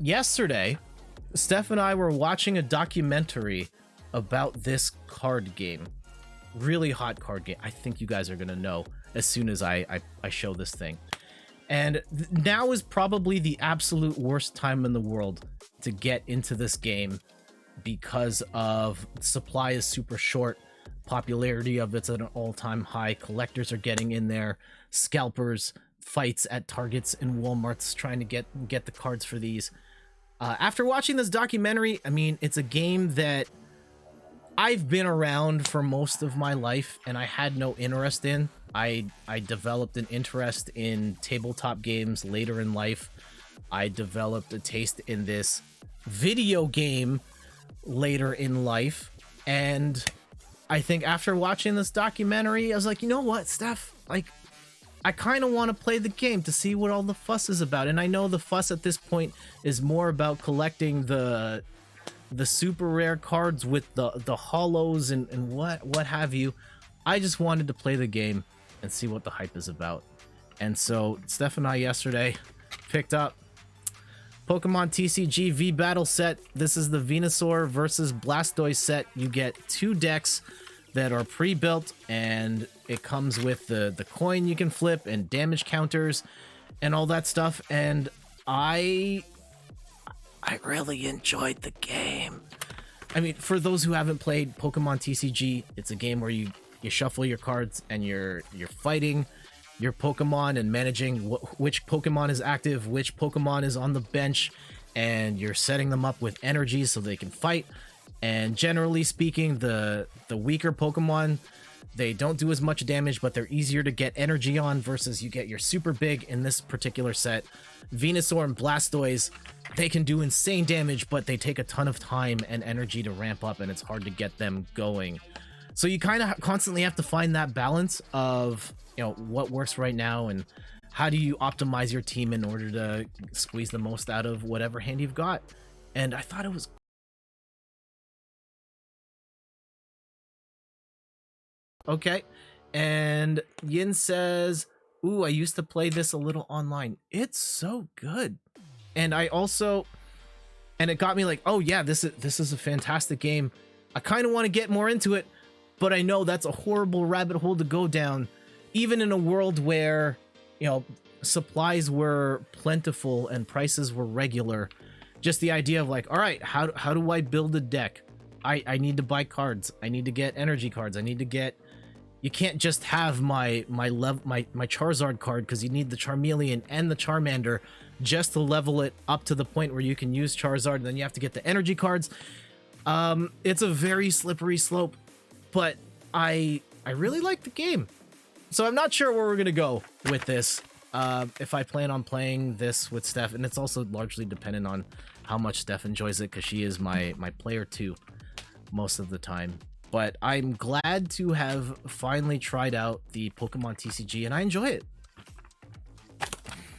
yesterday, Steph and I were watching a documentary about this card game. Really hot card game. I think you guys are gonna know as soon as I show this thing. And now is probably the absolute worst time in the world to get into this game because of supply is super short, popularity of it's at an all-time high, collectors are getting in there, scalpers, fights at Targets and Walmarts trying to get the cards for these. After watching this documentary, I mean, it's a game that I've been around for most of my life and I had no interest in. I developed an interest in tabletop games later in life. I developed a taste in this video game later in life. And I think after watching this documentary, I was like, you know what, Steph? Like, I kind of want to play the game to see what all the fuss is about. And I know the fuss at this point is more about collecting the super rare cards with the hollows and what have you. I just wanted to play the game and see what the hype is about. And so Steph and I yesterday picked up Pokemon TCG V Battle set. This is the Venusaur versus Blastoise set. You get 2 decks that are pre-built, and it comes with the coin you can flip and damage counters and all that stuff. And I really enjoyed the game. I mean, for those who haven't played Pokemon TCG, it's a game where you shuffle your cards and you're fighting your Pokemon and managing which Pokemon is active, which Pokemon is on the bench, and you're setting them up with energy so they can fight. And generally speaking, the weaker Pokemon, they don't do as much damage, but they're easier to get energy on versus you get your super big in this particular set. Venusaur and Blastoise, they can do insane damage, but they take a ton of time and energy to ramp up, and it's hard to get them going. So you kind of constantly have to find that balance of, you know, what works right now and how do you optimize your team in order to squeeze the most out of whatever hand you've got. And I thought it was okay. And Yin says, ooh, I used to play this a little online. It's so good. And I also, and it got me like, oh yeah, this is a fantastic game. I kind of want to get more into it, but I know that's a horrible rabbit hole to go down, even in a world where, you know, supplies were plentiful and prices were regular. Just the idea of like, all right, how do I build a deck? I need to buy cards. I need to get energy cards. I need to get, you can't just have my Charizard card because you need the Charmeleon and the Charmander just to level it up to the point where you can use Charizard, and then you have to get the energy cards. It's a very slippery slope, but I really like the game. So I'm not sure where we're gonna go with this. If I plan on playing this with Steph, and it's also largely dependent on how much Steph enjoys it, because she is my player too most of the time. But I'm glad to have finally tried out the Pokemon TCG, and I enjoy it.